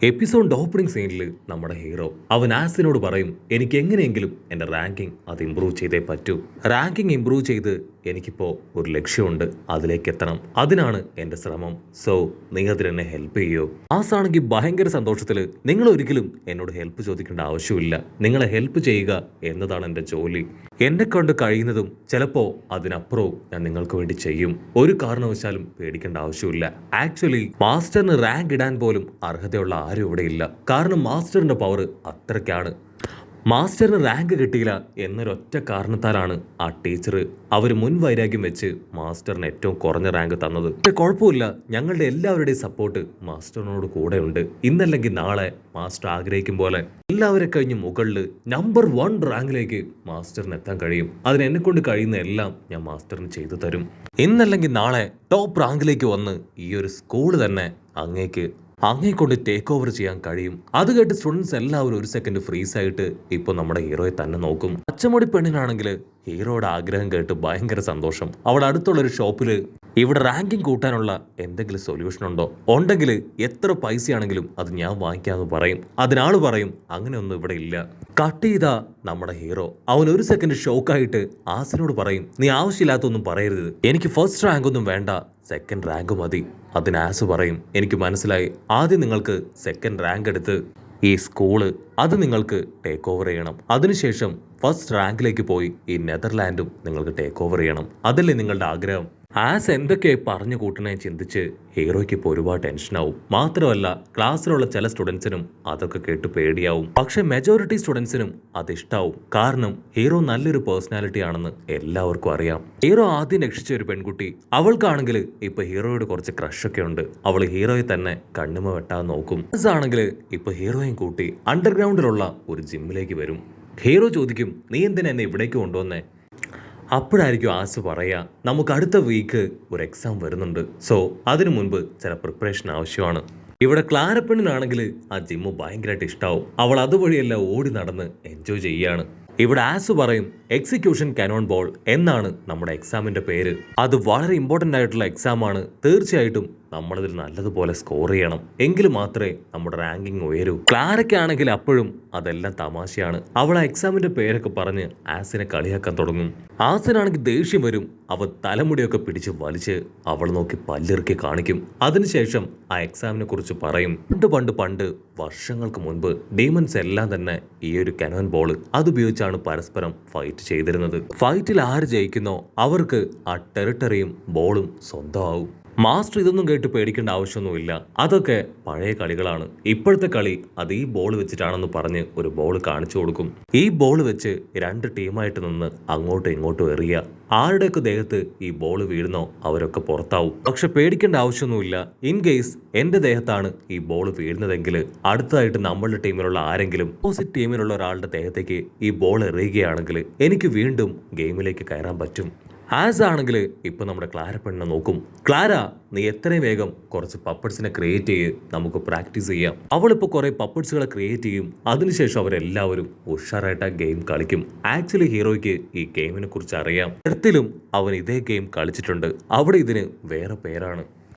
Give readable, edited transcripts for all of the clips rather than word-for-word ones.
Episode opening സീനിൽ നമ്മുടെ hero അവൻ ആസിനോട് പറയും എനിക്ക് എങ്ങനെയെങ്കിലും എൻ്റെ റാങ്കിങ് അത് ഇമ്പ്രൂവ് ചെയ്തേ പറ്റൂ. റാങ്കിങ് ഇമ്പ്രൂവ് ചെയ്ത് എനിക്കിപ്പോൾ ഒരു ലക്ഷ്യമുണ്ട്, അതിലേക്ക് എത്തണം, അതിനാണ് എൻ്റെ ശ്രമം. സോ നീ അതിനെന്നെ ഹെൽപ്പ് ചെയ്യോ? ആസാണെങ്കിൽ ഭയങ്കര സന്തോഷത്തിൽ നിങ്ങൾ ഒരിക്കലും എന്നോട് ഹെൽപ്പ് ചോദിക്കേണ്ട ആവശ്യമില്ല, നിങ്ങളെ ഹെൽപ്പ് ചെയ്യുക എന്നതാണ് എൻ്റെ ജോലി. എന്നെ കൊണ്ട് കഴിയുന്നതും ചിലപ്പോൾ അതിനപ്പുറവും ഞാൻ നിങ്ങൾക്ക് വേണ്ടി ചെയ്യും. ഒരു കാരണവശാലും പേടിക്കേണ്ട ആവശ്യമില്ല. ആക്ച്വലി മാസ്റ്ററിന് റാങ്ക് ഇടാൻ പോലും അർഹതയുള്ള ആരും ഇവിടെ ഇല്ല. കാരണം മാസ്റ്ററിന്റെ പവർ അത്രയ്ക്കാണ്. മാസ്റ്ററിന് റാങ്ക് കിട്ടിയില്ല എന്നൊരൊറ്റ കാരണത്താലാണ് ആ ടീച്ചർ അവർ മുൻവൈരാഗ്യം വെച്ച് മാസ്റ്ററിന് ഏറ്റവും കുറഞ്ഞ റാങ്ക് തന്നത്. പക്ഷെ കുഴപ്പമില്ല, ഞങ്ങളുടെ എല്ലാവരുടെയും സപ്പോർട്ട് മാസ്റ്ററിനോട് കൂടെയുണ്ട്. ഇന്നല്ലെങ്കിൽ നാളെ മാസ്റ്റർ ആഗ്രഹിക്കും പോലെ എല്ലാവരെ കഴിഞ്ഞ് മുകളിൽ നമ്പർ 1 റാങ്കിലേക്ക് മാസ്റ്ററിന് എത്താൻ കഴിയും. അതിന് എന്നെ കൊണ്ട് കഴിയുന്ന എല്ലാം ഞാൻ മാസ്റ്ററിന് ചെയ്തു തരും. ഇന്നല്ലെങ്കിൽ നാളെ ടോപ്പ് റാങ്കിലേക്ക് വന്ന് ഈ ഒരു സ്കൂള് തന്നെ അങ്ങേ കൊണ്ട് ടേക്ക് ഓവർ ചെയ്യാൻ കഴിയും. അത് കേട്ട് സ്റ്റുഡൻസ് എല്ലാവരും ഒരു സെക്കൻഡ് ഫ്രീസ് ആയിട്ട് ഇപ്പൊ നമ്മുടെ ഹീറോയെ തന്നെ നോക്കും. അച്ചമുടി പെണ്ണിനാണെങ്കിൽ ഹീറോയുടെ ആഗ്രഹം കേട്ട് ഭയങ്കര സന്തോഷം. അവിടെ അടുത്തുള്ളൊരു ഷോപ്പില് ഇവിടെ റാങ്കിങ് കൂട്ടാനുള്ള എന്തെങ്കിലും സൊല്യൂഷൻ ഉണ്ടോ, ഉണ്ടെങ്കിൽ എത്ര പൈസയാണെങ്കിലും അത് ഞാൻ വാങ്ങിക്കാമെന്ന് പറയും. അതിനാള് പറയും അങ്ങനെയൊന്നും ഇവിടെ ഇല്ല. കട്ട് ചെയ്താ നമ്മുടെ ഹീറോ അവൻ ഒരു സെക്കൻഡ് ഷോക്കായിട്ട് ആസിനോട് പറയും നീ ആവശ്യമില്ലാത്തൊന്നും പറയരുത്, എനിക്ക് ഫസ്റ്റ് റാങ്ക് ഒന്നും വേണ്ട, സെക്കൻഡ് റാങ്ക് മതി. അതിന് ആസ് പറയും എനിക്ക് മനസ്സിലായി, ആദ്യം നിങ്ങൾക്ക് സെക്കൻഡ് റാങ്ക് എടുത്ത് ഈ സ്കൂള് അത് നിങ്ങൾക്ക് ടേക്ക് ഓവർ ചെയ്യണം, അതിനുശേഷം ഫസ്റ്റ് റാങ്കിലേക്ക് പോയി ഈ നെതർലാൻഡും നിങ്ങൾക്ക് ടേക്ക് ഓവർ ചെയ്യണം, അതല്ലേ നിങ്ങളുടെ ആഗ്രഹം. ആസ് എന്തൊക്കെ പറഞ്ഞു കൂട്ടണേ ചിന്തിച്ച് ഹീറോയ്ക്ക് ഇപ്പോൾ ഒരുപാട് ടെൻഷനാവും. മാത്രമല്ല ക്ലാസ്സിലുള്ള ചില സ്റ്റുഡൻസിനും അതൊക്കെ കേട്ട് പേടിയാവും. പക്ഷെ മെജോറിറ്റി സ്റ്റുഡൻസിനും അത് ഇഷ്ടാവും. കാരണം ഹീറോ നല്ലൊരു പേഴ്സണാലിറ്റി ആണെന്ന് എല്ലാവർക്കും അറിയാം. ഹീറോ ആദ്യം രക്ഷിച്ച ഒരു പെൺകുട്ടി, അവൾക്കാണെങ്കിൽ ഇപ്പൊ ഹീറോയോട് കുറച്ച് ക്രഷൊക്കെ ഉണ്ട്. അവൾ ഹീറോയെ തന്നെ കണ്ണുമ വെട്ടാൻ നോക്കും. ആണെങ്കിൽ ഇപ്പൊ ഹീറോയും കൂട്ടി അണ്ടർഗ്രൗണ്ടിലുള്ള ഒരു ജിമ്മിലേക്ക് വരും. ഹീറോ ചോദിക്കും നീ എന്തിനാ എന്നെ ഇവിടേക്ക് കൊണ്ടുവന്നേ? അപ്പോഴായിരിക്കും ആസ് പറയുക നമുക്ക് അടുത്ത വീക്ക് ഒരു എക്സാം വരുന്നുണ്ട്, സോ അതിനു മുൻപ് ചില പ്രിപ്പറേഷൻ ആവശ്യമാണ്. ഇവിടെ ക്ലാരപ്പെണ്ണിനാണെങ്കിൽ ആ ജിമ്മ് ഭയങ്കരമായിട്ട് ഇഷ്ടാവും. അവൾ അതുവഴിയെല്ലാം ഓടി നടന്ന് എൻജോയ് ചെയ്യാണ്. ഇവിടെ ആസ് പറയും എക്സിക്യൂഷൻ കനോൺ ബോൾ എന്നാണ് നമ്മുടെ എക്സാമിന്റെ പേര്. അത് വളരെ ഇമ്പോർട്ടൻ്റ് ആയിട്ടുള്ള എക്സാം ആണ്. തീർച്ചയായിട്ടും നമ്മളിതിൽ നല്ലതുപോലെ സ്കോർ ചെയ്യണം, എങ്കിൽ മാത്രമേ നമ്മുടെ റാങ്കിങ് ഉയരൂ. ക്ലാരയ്ക്കാണെങ്കിൽ അപ്പോഴും അതെല്ലാം തമാശയാണ്. അവൾ ആ എക്സാമിന്റെ പേരൊക്കെ പറഞ്ഞ് ആസിനെ കളിയാക്കാൻ തുടങ്ങും. ആസിനാണെങ്കിൽ ദേഷ്യം വരും. അവ തലമുടിയൊക്കെ പിടിച്ച് വലിച്ച് അവൾ നോക്കി പല്ലിറുക്കി കാണിക്കും. അതിനുശേഷം ആ എക്സാമിനെ കുറിച്ച് പറയും പണ്ട് വർഷങ്ങൾക്ക് മുൻപ് ഡീമൺസ് എല്ലാം തന്നെ ഈ ഒരു കനോൻ ബോൾ അതുപയോഗിച്ചാണ് പരസ്പരം ഫൈറ്റ് ചെയ്തിരുന്നത്. ഫൈറ്റിൽ ആര് ജയിക്കുന്നോ അവർക്ക് ആ ടെറിട്ടറിയും ബോളും സ്വന്തമാവും. മാസ്റ്റർ ഇതൊന്നും കേട്ട് പേടിക്കേണ്ട ആവശ്യമൊന്നുമില്ല, അതൊക്കെ പഴയ കളികളാണ്. ഇപ്പോഴത്തെ കളി അത് ഈ ബോൾ വെച്ചിട്ടാണെന്ന് പറഞ്ഞ് ഒരു ബോൾ കാണിച്ചു കൊടുക്കും. ഈ ബോൾ വെച്ച് 2 ടീമായിട്ട് നിന്ന് അങ്ങോട്ടും ഇങ്ങോട്ടും എറിയുക. ആരുടെയൊക്കെ ദേഹത്ത് ഈ ബോൾ വീഴുന്നോ അവരൊക്കെ പുറത്താവും. പക്ഷെ പേടിക്കേണ്ട ആവശ്യമൊന്നുമില്ല. ഇൻ കേസ് എന്റെ ദേഹത്താണ് ഈ ബോൾ വീഴുന്നതെങ്കിൽ അടുത്തതായിട്ട് നമ്മളുടെ ടീമിലുള്ള ആരെങ്കിലും ഓപ്പോസിറ്റ് ടീമിലുള്ള ഒരാളുടെ ദേഹത്തേക്ക് ഈ ബോൾ എറിയുകയാണെങ്കിൽ എനിക്ക് വീണ്ടും ഗെയിമിലേക്ക് കയറാൻ പറ്റും. ആസ് ആണെങ്കിൽ ഇപ്പൊ നമ്മുടെ ക്ലാര പെണ്ണിനെ നോക്കും. ക്ലാര നീ എത്രയും വേഗം കുറച്ച് പപ്പഡ്സിനെ ക്രിയേറ്റ് ചെയ്യ്, നമുക്ക് പ്രാക്ടീസ് ചെയ്യാം. അവളിപ്പോൾ കുറെ പപ്പഡ്സുകളെ ക്രിയേറ്റ് ചെയ്യും. അതിനുശേഷം അവരെല്ലാവരും ഉഷാറായിട്ട് ആ ഗെയിം കളിക്കും. ആക്ച്വലി ഹീറോയ്ക്ക് ഈ ഗെയിമിനെ കുറിച്ച് അറിയാം. എർത്തിലും അവൻ ഇതേ ഗെയിം കളിച്ചിട്ടുണ്ട്. അവിടെ ഇതിന് വേറെ പേരാണ്.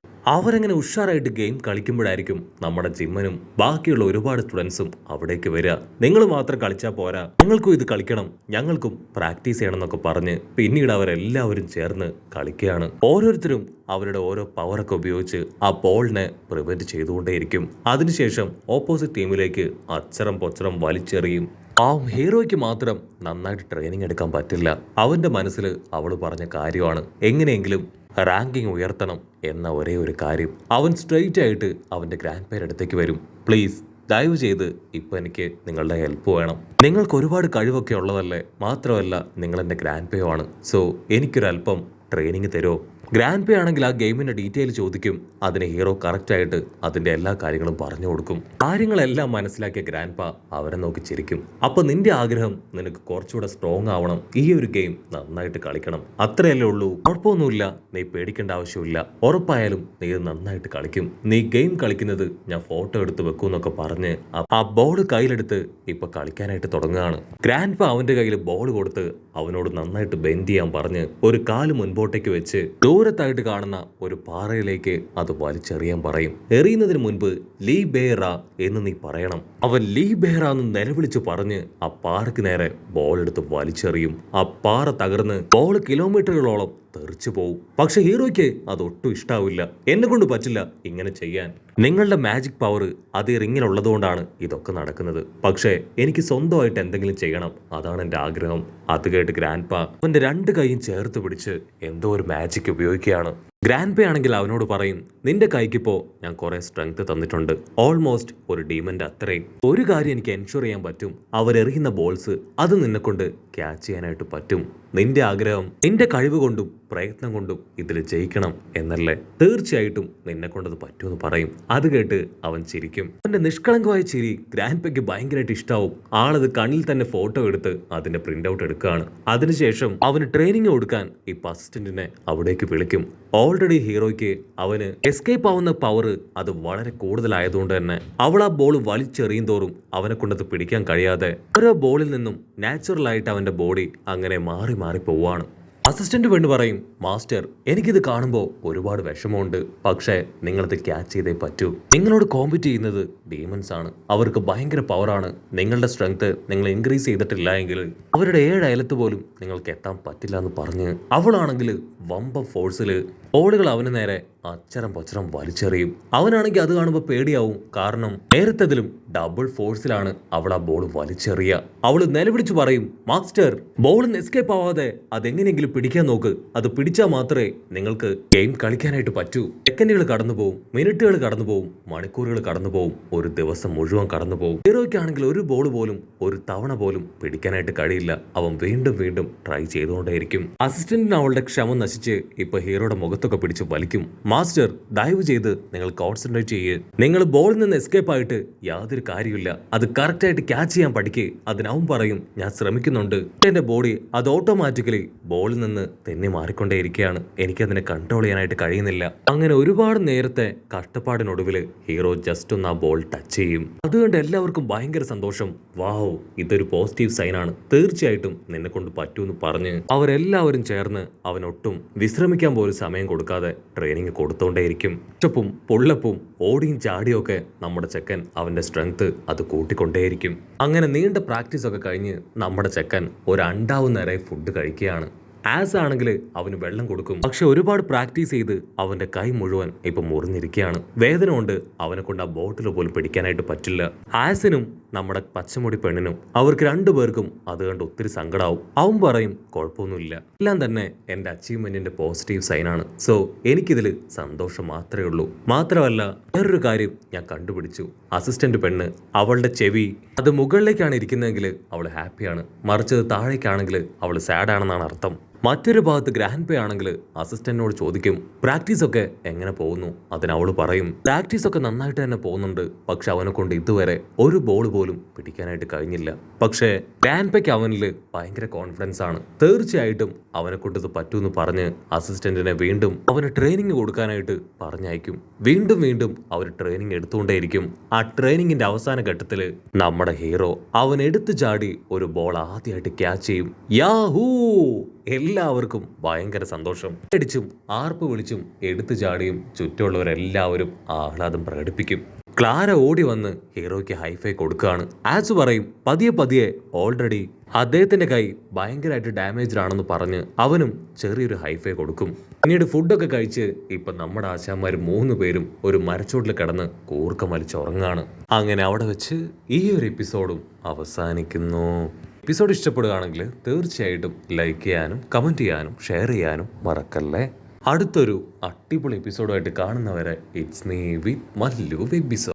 അവരങ്ങനെ ഉഷാറായിട്ട് ഗെയിം കളിക്കുമ്പോഴായിരിക്കും നമ്മുടെ ജിമ്മനും ബാക്കിയുള്ള ഒരുപാട് സ്റ്റുഡൻസും അവിടേക്ക് വരിക. നിങ്ങൾ മാത്രം കളിച്ചാൽ പോരാ, ഞങ്ങൾക്കും ഇത് കളിക്കണം, ഞങ്ങൾക്കും പ്രാക്ടീസ് ചെയ്യണം എന്നൊക്കെ പറഞ്ഞ് പിന്നീട് അവരെല്ലാവരും ചേർന്ന് കളിക്കുകയാണ്. ഓരോരുത്തരും അവരുടെ ഓരോ പവറൊക്കെ ഉപയോഗിച്ച് ആ ബോളിനെ പ്രിവെന്റ് ചെയ്തുകൊണ്ടേയിരിക്കും. അതിനുശേഷം ഓപ്പോസിറ്റ് ടീമിലേക്ക് അച്ചറം പൊച്ചറം വലിച്ചെറിയും. ആ ഹീറോയ്ക്ക് മാത്രം നന്നായിട്ട് ട്രെയിനിങ് എടുക്കാൻ പറ്റില്ല. അവന്റെ മനസ്സിൽ അവൾ പറഞ്ഞ കാര്യമാണ് എങ്ങനെയെങ്കിലും റാങ്കിങ് ഉയർത്തണം എന്ന ഒരേ ഒരു കാര്യം. അവൻ സ്ട്രെയിറ്റ് ആയിട്ട് അവൻ്റെ ഗ്രാൻഡ് പേര് അടുത്തേക്ക് വരും. പ്ലീസ് ദയവ് ചെയ്ത് ഇപ്പം എനിക്ക് നിങ്ങളുടെ ഹെൽപ്പ് വേണം. നിങ്ങൾക്ക് ഒരുപാട് കഴിവൊക്കെ ഉള്ളതല്ലേ, മാത്രമല്ല നിങ്ങൾ എൻ്റെ ഗ്രാൻഡ് പേ ആണ്, സോ എനിക്കൊരല്പം ട്രെയിനിങ് തരുമോ? ഗ്രാൻഡ് പേ ആണെങ്കിൽ ആ ഗെയിമിന്റെ ഡീറ്റെയിൽ ചോദിക്കും. അതിന് ഹീറോ കറക്റ്റ് ആയിട്ട് അതിന്റെ എല്ലാ കാര്യങ്ങളും പറഞ്ഞു കൊടുക്കും. കാര്യങ്ങളെല്ലാം മനസ്സിലാക്കിയ ഗ്രാൻഡ് പാ അവരെ നോക്കി ചിരിക്കും. അപ്പൊ നിന്റെ ആഗ്രഹം നിനക്ക് കുറച്ചുകൂടെ സ്ട്രോങ് ആവണം, ഈ ഒരു ഗെയിം നന്നായിട്ട് കളിക്കണം, അത്രയല്ലേ ഉള്ളൂ. കുഴപ്പമൊന്നുമില്ല, നീ പേടിക്കേണ്ട ആവശ്യമില്ല, ഉറപ്പായാലും നീ ഇത് നന്നായിട്ട് കളിക്കും. നീ ഗെയിം കളിക്കുന്നത് ഞാൻ ഫോട്ടോ എടുത്ത് വെക്കും എന്നൊക്കെ പറഞ്ഞ് ആ ബോൾ കയ്യിലെടുത്ത് ഇപ്പൊ കളിക്കാനായിട്ട് തുടങ്ങുകയാണ്. ഗ്രാൻഡ് പാ അവന്റെ കയ്യിൽ ബോൾ കൊടുത്ത് അവനോട് നന്നായിട്ട് ബെൻഡ് ചെയ്യാൻ പറഞ്ഞ് ഒരു കാല് മുൻപോട്ടേക്ക് വെച്ച് ദൂരത്തായിട്ട് കാണുന്ന ഒരു പാറയിലേക്ക് അത് വലിച്ചെറിയാൻ പറയും. എറിയുന്നതിന് മുൻപ് ലീ ബേറ എന്ന് നീ പറയണം. അവൻ ലീ ബേറ എന്ന് നിലവിളിച്ചു പറഞ്ഞ് ആ പാറയ്ക്ക് നേരെ ബോൾ എടുത്ത് വലിച്ചെറിയും. ആ പാറ തകർന്ന് ബോൾ കിലോമീറ്ററുകളോളം തെറിച്ചു പോവും. പക്ഷെ ഹീറോയ്ക്ക് അതൊട്ടും ഇഷ്ടാവില്ല. എന്നെ കൊണ്ട് പറ്റില്ല ഇങ്ങനെ ചെയ്യാൻ. നിങ്ങളുടെ മാജിക് പവർ അത് റിങ്ങിലുള്ളതുകൊണ്ടാണ് ഇതൊക്കെ നടക്കുന്നത്. പക്ഷേ എനിക്ക് സ്വന്തമായിട്ട് എന്തെങ്കിലും ചെയ്യണം, അതാണ് എൻ്റെ ആഗ്രഹം. അത് കേട്ട് ഗ്രാൻഡ് പാ അവന്റെ രണ്ട് കൈയും ചേർത്ത് പിടിച്ച് എന്തോ ഒരു മാജിക് ഉപയോഗിക്കുകയാണ്. ഗ്രാൻഡ് പേ ആണെങ്കിൽ അവനോട് പറയും, നിന്റെ കൈക്കിപ്പോ ഞാൻ കുറെ സ്ട്രെങ്ത് തന്നിട്ടുണ്ട്, ഓൾമോസ്റ്റ് ഒരു ഡീമന്റെ അത്രയും. ഒരു കാര്യം എനിക്ക് എൻഷുർ ചെയ്യാൻ പറ്റും, അവരെറിയുന്ന ബോൾസ് അത് നിന്നെ കൊണ്ട് ക്യാച്ച് ചെയ്യാനായിട്ട് പറ്റും. നിന്റെ ആഗ്രഹം നിന്റെ കഴിവ് കൊണ്ടും പ്രയത്നം കൊണ്ടും ഇതിൽ ജയിക്കണം എന്നല്ലേ? തീർച്ചയായിട്ടും നിന്നെ കൊണ്ടത് പറ്റുമെന്ന് പറയും. അത് കേട്ട് അവൻ ചിരിക്കും. അവന്റെ നിഷ്കളങ്കമായ ചിരി ഗ്രാൻഡ് പേക്ക് ഭയങ്കരമായിട്ട് ഇഷ്ടാവും. ആളത് കണ്ണിൽ തന്നെ ഫോട്ടോ എടുത്ത് അതിന്റെ പ്രിന്റ് ഔട്ട് എടുക്കുകയാണ്. അതിനുശേഷം അവന് ട്രെയിനിങ് കൊടുക്കാൻ ഇപ്പൊ അസിസ്റ്റന്റിനെ അവിടേക്ക് വിളിക്കും. ഓൾറെഡി ഹീറോയ്ക്ക് അവന് എസ്കേപ്പ് ആവുന്ന പവർ അത് വളരെ കൂടുതലായതുകൊണ്ട് തന്നെ അവൾ ആ ബോൾ വലിച്ചെറിയും തോറും അവനെ കൊണ്ടത് പിടിക്കാൻ കഴിയാതെ ഓരോ ബോളിൽ നിന്നും നാച്ചുറലായിട്ട് അവന്റെ ബോഡി അങ്ങനെ മാറി മാറി പോവാണ്. അസിസ്റ്റന്റ് പെണ്ണ് പറയും, മാസ്റ്റർ എനിക്കിത് കാണുമ്പോൾ ഒരുപാട് വിഷമമുണ്ട്. പക്ഷേ നിങ്ങളത് ക്യാച്ച് ചെയ്തേ പറ്റൂ. നിങ്ങളോട് കോമ്പറ്റ് ചെയ്യുന്നത് ഡീമൺസ് ആണ്. അവർക്ക് ഭയങ്കര പവറാണ്. നിങ്ങളുടെ സ്ട്രെങ്ത് നിങ്ങൾ ഇൻക്രീസ് ചെയ്തിട്ടില്ല എങ്കിൽ അവരുടെ 7 അയലത്ത് പോലും നിങ്ങൾക്ക് എത്താൻ പറ്റില്ല എന്ന് പറഞ്ഞ് അവളാണെങ്കിൽ വമ്പ ഫോഴ്സിൽ ബോളുകൾ അവന് നേരെ അച്ചരം പച്ചരം വലിച്ചെറിയും. അവനാണെങ്കിൽ അത് കാണുമ്പോൾ പേടിയാവും. കാരണം നേരത്തതിലും ഡബിൾ ഫോഴ്സിലാണ് അവൾ ആ ബോൾ വലിച്ചെറിയ. അവള് നിലവിളിച്ചു പറയും, മാസ്റ്റർ ബോളിന് എസ്കേപ്പ് ആവാതെ അതെങ്ങനെയെങ്കിലും പിടിക്കാൻ നോക്ക്. അത് പിടിച്ചാൽ മാത്രമേ നിങ്ങൾക്ക് ഗെയിം കളിക്കാനായിട്ട് പറ്റൂ. സെക്കൻഡുകൾ കടന്നു പോവും, മിനിറ്റുകൾ കടന്നു പോവും, മണിക്കൂറുകൾ കടന്നു പോവും, ഒരു ദിവസം മുഴുവൻ കടന്നു പോവും. ഹീറോയ്ക്കാണെങ്കിൽ ഒരു ബോൾ പോലും ഒരു തവണ പോലും പിടിക്കാനായിട്ട് കഴിയില്ല. അവൻ വീണ്ടും വീണ്ടും ട്രൈ ചെയ്തുകൊണ്ടേയിരിക്കും. അസിസ്റ്റന്റിന് അവളുടെ ക്ഷമ നശിച്ച് ഇപ്പൊ ഹീറോയുടെ മുഖത്തൊക്കെ പിടിച്ച് വലിക്കും. മാസ്റ്റർ ദയവ് ചെയ്ത് നിങ്ങൾ കോൺസെൻട്രേറ്റ് ചെയ്യ്. നിങ്ങൾ ബോളിൽ നിന്ന് എസ്കേപ്പ് ആയിട്ട് യാതൊരു കാര്യമില്ല. അത് കറക്റ്റായിട്ട് ക്യാച്ച് ചെയ്യാൻ പഠിക്ക്. അതിനവൻ പറയും, ഞാൻ ശ്രമിക്കുന്നുണ്ട്. എന്റെ ബോഡി അത് ഓട്ടോമാറ്റിക്കലി ബോളിൽ നിന്ന് തന്നെ മാറിക്കൊണ്ടേയിരിക്കുകയാണ്. എനിക്കതിനെ കൺട്രോൾ ചെയ്യാനായിട്ട് കഴിയുന്നില്ല. അങ്ങനെ ഒരുപാട് നേരത്തെ കഷ്ടപ്പാടിനൊടുവിൽ ഹീറോ ജസ്റ്റ് ഒന്ന് ആ ബോൾ ടച്ച് ചെയ്യും. അതുകൊണ്ട് എല്ലാവർക്കും ഭയങ്കര സന്തോഷം. വാവ്, ഇതൊരു പോസിറ്റീവ് സൈനാണ്. തീർച്ചയായിട്ടും നിന്നെ കൊണ്ട് പറ്റൂന്ന് പറഞ്ഞ് അവരെല്ലാവരും ചേർന്ന് അവനൊട്ടും വിശ്രമിക്കാൻ പോലും സമയം കൊടുക്കാതെ ട്രെയിനിങ് കൊടുത്തോണ്ടേയിരിക്കും. ഉച്ചപ്പും പുള്ളപ്പും ഓടിയും ചാടിയും ഒക്കെ നമ്മുടെ ചെക്കൻ അവന്റെ സ്ട്രെങ്ത് അത് കൂട്ടിക്കൊണ്ടേയിരിക്കും. അങ്ങനെ നീണ്ട പ്രാക്ടീസ് ഒക്കെ കഴിഞ്ഞ് നമ്മുടെ ചെക്കൻ ഒരു അണ്ടാവ് നിറയെ ഫുഡ് കഴിക്കുകയാണ്. ആസ് ആണെങ്കിൽ അവന് വെള്ളം കൊടുക്കും. പക്ഷെ ഒരുപാട് പ്രാക്ടീസ് ചെയ്ത് അവന്റെ കൈ മുഴുവൻ ഇപ്പൊ മുറിഞ്ഞിരിക്കുകയാണ്. വേദന കൊണ്ട് അവനെ കൊണ്ട് ആ ബോട്ടിൽ പോലും പിടിക്കാനായിട്ട് പറ്റില്ല. ആസിനും നമ്മുടെ പച്ചമുടി പെണ്ണിനും അവർക്ക് രണ്ടുപേർക്കും അത് കണ്ട് ഒത്തിരി സങ്കടാവും. അവൻ പറയും, കുഴപ്പമൊന്നുമില്ല, എല്ലാം തന്നെ എന്റെ അച്ചീവ്മെന്റിന്റെ പോസിറ്റീവ് സൈനാണ്. സോ എനിക്കിതിൽ സന്തോഷം മാത്രമേ ഉള്ളൂ. മാത്രമല്ല വേറൊരു കാര്യം ഞാൻ കണ്ടുപിടിച്ചു. അസിസ്റ്റന്റ് പെണ്ണ് അവളുടെ ചെവി അത് മുകളിലേക്കാണ് ഇരിക്കുന്നതെങ്കിൽ അവൾ ഹാപ്പിയാണ്, മറിച്ച് താഴേക്കാണെങ്കിൽ അവൾ സാഡ് ആണെന്നാണ് അർത്ഥം. മറ്റൊരു ഭാഗത്ത് ഗ്രാൻഡ് പേ ആണെങ്കിൽ അസിസ്റ്റന്റിനോട് ചോദിക്കും, പ്രാക്ടീസ് ഒക്കെ എങ്ങനെ പോകുന്നു? അതിന് അവള് പറയും, പ്രാക്ടീസ് ഒക്കെ നന്നായിട്ട് തന്നെ പോകുന്നുണ്ട്. പക്ഷെ അവനെ കൊണ്ട് ഇതുവരെ ഒരു ബോൾ പോലും പിടിക്കാനായിട്ട് കഴിഞ്ഞില്ല. പക്ഷേ ഗ്രാൻഡ് പേക്ക് അവനിൽ ഭയങ്കര കോൺഫിഡൻസ് ആണ്. തീർച്ചയായിട്ടും അവനെ കൊണ്ട് ഇത് പറ്റൂന്ന് പറഞ്ഞ് അസിസ്റ്റന്റിനെ വീണ്ടും അവന് ട്രെയിനിങ് കൊടുക്കാനായിട്ട് പറഞ്ഞയക്കും. വീണ്ടും വീണ്ടും അവർ ട്രെയിനിങ് എടുത്തുകൊണ്ടേയിരിക്കും. ആ ട്രെയിനിങ്ങിന്റെ അവസാന ഘട്ടത്തിൽ നമ്മുടെ ഹീറോ അവൻ എടുത്തു ചാടി ഒരു ബോൾ ആദ്യമായിട്ട് ക്യാച്ച് ചെയ്യും. യാഹൂ! എല്ലാവർക്കും ഭയങ്കര സന്തോഷം. അടിച്ചും ആർപ്പ് വിളിച്ചും എടുത്തു ചാടിയും ചുറ്റുമുള്ളവരെല്ലാവരും ആഹ്ലാദം പ്രകടിപ്പിക്കും. ക്ലാര ഓടി വന്ന് ഹീറോയ്ക്ക് ഹൈഫൈ കൊടുക്കുകയാണ്. ആസ് പറയും, പതിയെ പതിയെ ഓൾറെഡി അദ്ദേഹത്തിന്റെ കൈ ഭയങ്കരമായിട്ട് ഡാമേജ്ഡ് ആണെന്ന് പറഞ്ഞ് അവനും ചെറിയൊരു ഹൈഫൈ കൊടുക്കും. പിന്നീട് ഫുഡൊക്കെ കഴിച്ച് ഇപ്പൊ നമ്മുടെ ആശാന്മാർ 3 പേരും ഒരു മരച്ചോട്ടിൽ കിടന്ന് കൂർക്കം വലിച്ചുറങ്ങാണ്. അങ്ങനെ അവിടെ വെച്ച് ഈ ഒരു എപ്പിസോഡും അവസാനിക്കുന്നു. എപ്പിസോഡ് ഇഷ്ടപ്പെടുകയാണെങ്കിൽ തീർച്ചയായിട്ടും ലൈക്ക് ചെയ്യാനും കമൻറ്റ് ചെയ്യാനും ഷെയർ ചെയ്യാനും മറക്കല്ലേ. അടുത്തൊരു അടിപൊളി എപ്പിസോഡുമായിട്ട് കാണുന്നവരെ it's me with Mallu episode.